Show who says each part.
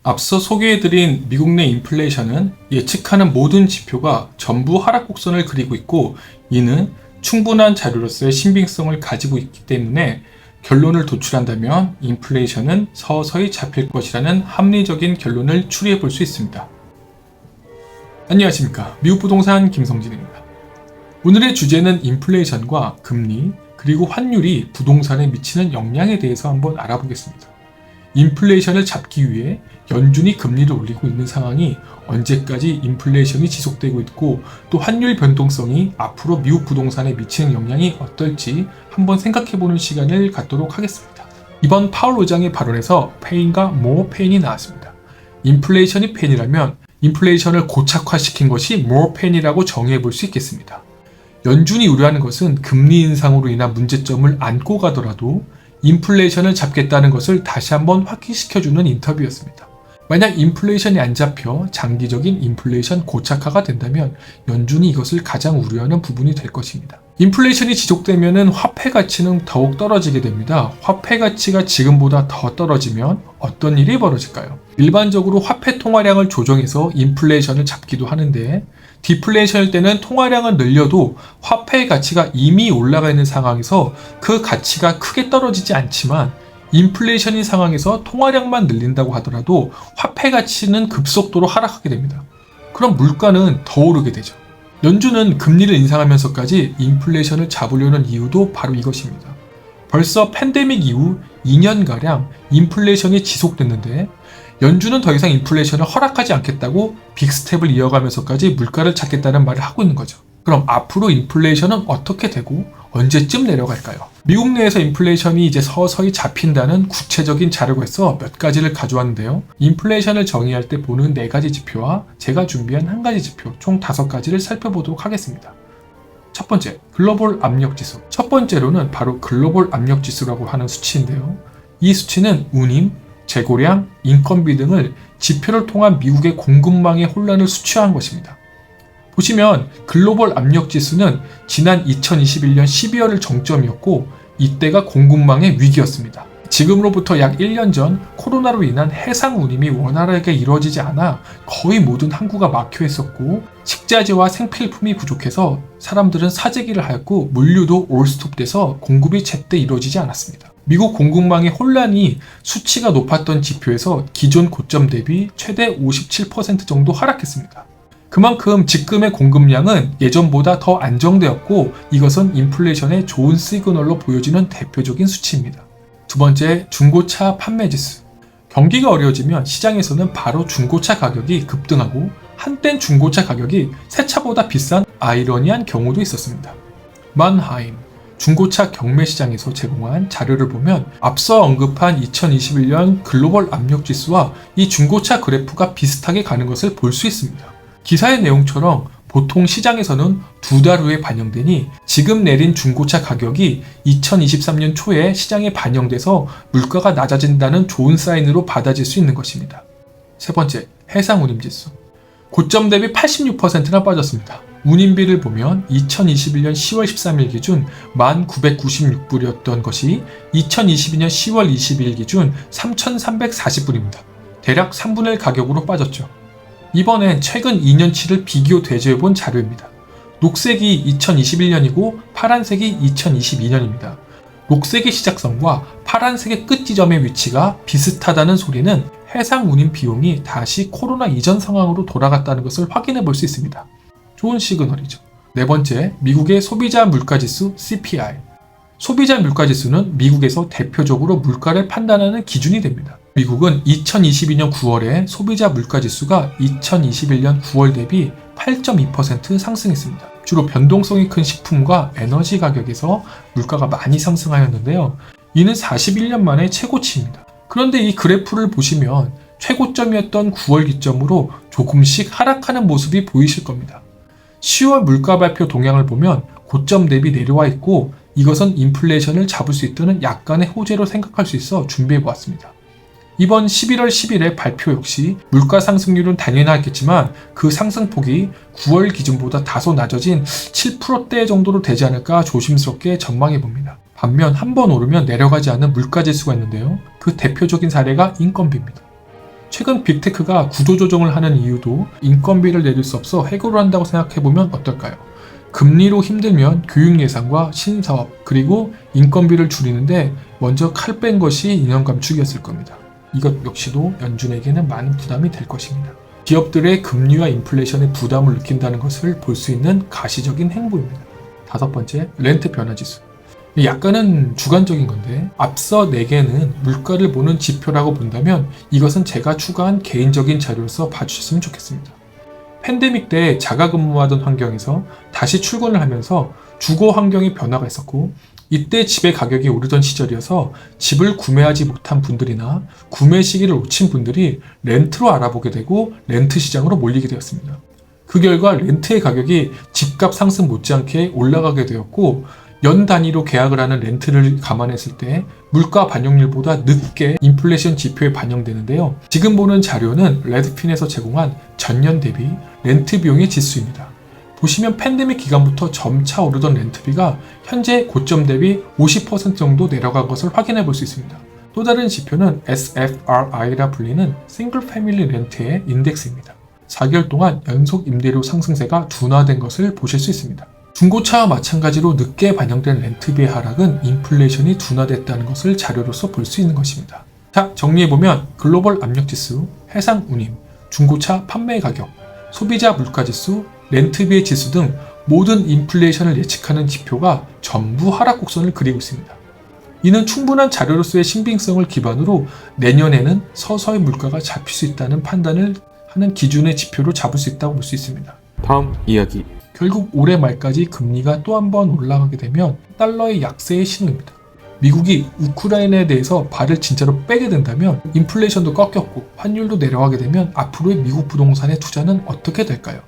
Speaker 1: 앞서 소개해드린 미국 내 인플레이션은 예측하는 모든 지표가 전부 하락 곡선을 그리고 있고, 이는 충분한 자료로서의 신빙성을 가지고 있기 때문에 결론을 도출한다면 인플레이션은 서서히 잡힐 것이라는 합리적인 결론을 추리해 볼 수 있습니다. 안녕하십니까, 미국 부동산 김성진입니다. 오늘의 주제는 인플레이션과 금리 그리고 환율이 부동산에 미치는 영향에 대해서 한번 알아보겠습니다. 인플레이션을 잡기 위해 연준이 금리를 올리고 있는 상황이 언제까지 인플레이션이 지속되고 있고, 또 환율 변동성이 앞으로 미국 부동산에 미치는 영향이 어떨지 한번 생각해보는 시간을 갖도록 하겠습니다. 이번 파월 의장의 발언에서 페인과 more pain이 나왔습니다. 인플레이션이 페인이라면 인플레이션을 고착화시킨 것이 more pain이라고 정의해볼 수 있겠습니다. 연준이 우려하는 것은 금리 인상으로 인한 문제점을 안고 가더라도 인플레이션을 잡겠다는 것을 다시 한번 확인시켜주는 인터뷰였습니다. 만약 인플레이션이 안 잡혀 장기적인 인플레이션 고착화가 된다면 연준이 이것을 가장 우려하는 부분이 될 것입니다. 인플레이션이 지속되면 화폐 가치는 더욱 떨어지게 됩니다. 화폐 가치가 지금보다 더 떨어지면 어떤 일이 벌어질까요? 일반적으로 화폐 통화량을 조정해서 인플레이션을 잡기도 하는데, 디플레이션일 때는 통화량을 늘려도 화폐의 가치가 이미 올라가 있는 상황에서 그 가치가 크게 떨어지지 않지만, 인플레이션인 상황에서 통화량만 늘린다고 하더라도 화폐 가치는 급속도로 하락하게 됩니다. 그럼 물가는 더 오르게 되죠. 연준은 금리를 인상하면서까지 인플레이션을 잡으려는 이유도 바로 이것입니다. 벌써 팬데믹 이후 2년가량 인플레이션이 지속됐는데, 연준은 더 이상 인플레이션을 허락하지 않겠다고 빅스텝을 이어가면서까지 물가를 잡겠다는 말을 하고 있는 거죠. 그럼 앞으로 인플레이션은 어떻게 되고 언제쯤 내려갈까요? 미국 내에서 인플레이션이 이제 서서히 잡힌다는 구체적인 자료가 있어 몇 가지를 가져왔는데요. 인플레이션을 정의할 때 보는 4가지 지표와 제가 준비한 1가지 지표, 총 5가지를 살펴보도록 하겠습니다. 첫 번째, 글로벌 압력지수. 첫 번째로는 바로 글로벌 압력지수라고 하는 수치인데요. 이 수치는 운임, 재고량, 인건비 등을 지표를 통한 미국의 공급망의 혼란을 수치화한 것입니다. 보시면 글로벌 압력지수는 지난 2021년 12월을 정점이었고, 이때가 공급망의 위기였습니다. 지금으로부터 약 1년 전 코로나로 인한 해상 운임이 원활하게 이루어지지 않아 거의 모든 항구가 막혀 있었고, 식자재와 생필품이 부족해서 사람들은 사재기를 하였고, 물류도 올스톱돼서 공급이 제때 이루어지지 않았습니다. 미국 공급망의 혼란이 수치가 높았던 지표에서 기존 고점 대비 최대 57% 정도 하락했습니다. 그만큼 지금의 공급량은 예전보다 더 안정되었고, 이것은 인플레이션의 좋은 시그널로 보여지는 대표적인 수치입니다. 두 번째, 중고차 판매지수. 경기가 어려워지면 시장에서는 바로 중고차 가격이 급등하고, 한땐 중고차 가격이 새 차보다 비싼 아이러니한 경우도 있었습니다. 만하임 중고차 경매 시장에서 제공한 자료를 보면 앞서 언급한 2021년 글로벌 압력지수와 이 중고차 그래프가 비슷하게 가는 것을 볼 수 있습니다. 기사의 내용처럼 보통 시장에서는 2달 후에 반영되니 지금 내린 중고차 가격이 2023년 초에 시장에 반영돼서 물가가 낮아진다는 좋은 사인으로 받아질 수 있는 것입니다. 세 번째, 해상운임지수. 고점 대비 86%나 빠졌습니다. 운임비를 보면 2021년 10월 13일 기준 1,996불이었던 것이 2022년 10월 22일 기준 3,340불입니다. 대략 3분의 1 가격으로 빠졌죠. 이번엔 최근 2년치를 비교 대조해본 자료입니다. 녹색이 2021년이고 파란색이 2022년입니다. 녹색의 시작선과 파란색의 끝 지점의 위치가 비슷하다는 소리는 해상 운임 비용이 다시 코로나 이전 상황으로 돌아갔다는 것을 확인해 볼 수 있습니다. 좋은 시그널이죠. 네 번째, 미국의 소비자 물가지수 CPI. 소비자 물가지수는 미국에서 대표적으로 물가를 판단하는 기준이 됩니다. 미국은 2022년 9월에 소비자 물가지수가 2021년 9월 대비 8.2% 상승했습니다. 주로 변동성이 큰 식품과 에너지 가격에서 물가가 많이 상승하였는데요. 이는 41년 만에 최고치입니다. 그런데 이 그래프를 보시면 최고점이었던 9월 기점으로 조금씩 하락하는 모습이 보이실 겁니다. 10월 물가 발표 동향을 보면 고점 대비 내려와 있고, 이것은 인플레이션을 잡을 수 있다는 약간의 호재로 생각할 수 있어 준비해 보았습니다. 이번 11월 10일의 발표 역시 물가 상승률은 당연하겠지만 그 상승폭이 9월 기준보다 다소 낮아진 7%대 정도로 되지 않을까 조심스럽게 전망해 봅니다. 반면 한 번 오르면 내려가지 않는 물가지수가 있는데요. 그 대표적인 사례가 인건비입니다. 최근 빅테크가 구조조정을 하는 이유도 인건비를 내릴 수 없어 해고를 한다고 생각해보면 어떨까요? 금리로 힘들면 교육 예산과 신사업 그리고 인건비를 줄이는데 먼저 칼 뺀 것이 인원 감축이었을 겁니다. 이것 역시도 연준에게는 많은 부담이 될 것입니다. 기업들의 금리와 인플레이션의 부담을 느낀다는 것을 볼 수 있는 가시적인 행보입니다. 다섯 번째, 렌트 변화 지수. 약간은 주관적인 건데 앞서 4개는 물가를 보는 지표라고 본다면 이것은 제가 추가한 개인적인 자료로서 봐주셨으면 좋겠습니다. 팬데믹 때 자가근무하던 환경에서 다시 출근을 하면서 주거 환경의 변화가 있었고 이때 집의 가격이 오르던 시절이어서 집을 구매하지 못한 분들이나 구매 시기를 놓친 분들이 렌트로 알아보게 되고 렌트 시장으로 몰리게 되었습니다. 그 결과 렌트의 가격이 집값 상승 못지않게 올라가게 되었고 연 단위로 계약을 하는 렌트를 감안했을 때 물가 반영률보다 늦게 인플레이션 지표에 반영되는데요. 지금 보는 자료는 레드핀에서 제공한 전년 대비 렌트 비용의 지수입니다. 보시면 팬데믹 기간부터 점차 오르던 렌트비가 현재 고점 대비 50% 정도 내려간 것을 확인해 볼 수 있습니다. 또 다른 지표는 SFRI라 불리는 싱글 패밀리 렌트의 인덱스입니다. 4개월 동안 연속 임대료 상승세가 둔화된 것을 보실 수 있습니다. 중고차와 마찬가지로 늦게 반영된 렌트비의 하락은 인플레이션이 둔화됐다는 것을 자료로서 볼 수 있는 것입니다. 자, 정리해보면 글로벌 압력지수, 해상 운임, 중고차 판매 가격, 소비자 물가지수, 렌트비의 지수 등 모든 인플레이션을 예측하는 지표가 전부 하락 곡선을 그리고 있습니다. 이는 충분한 자료로서의 신빙성을 기반으로 내년에는 서서히 물가가 잡힐 수 있다는 판단을 하는 기준의 지표로 잡을 수 있다고 볼 수 있습니다.
Speaker 2: 다음 이야기.
Speaker 1: 결국 올해 말까지 금리가 또 한 번 올라가게 되면 달러의 약세의 신호입니다. 미국이 우크라이나에 대해서 발을 진짜로 빼게 된다면 인플레이션도 꺾였고 환율도 내려가게 되면 앞으로의 미국 부동산의 투자는 어떻게 될까요?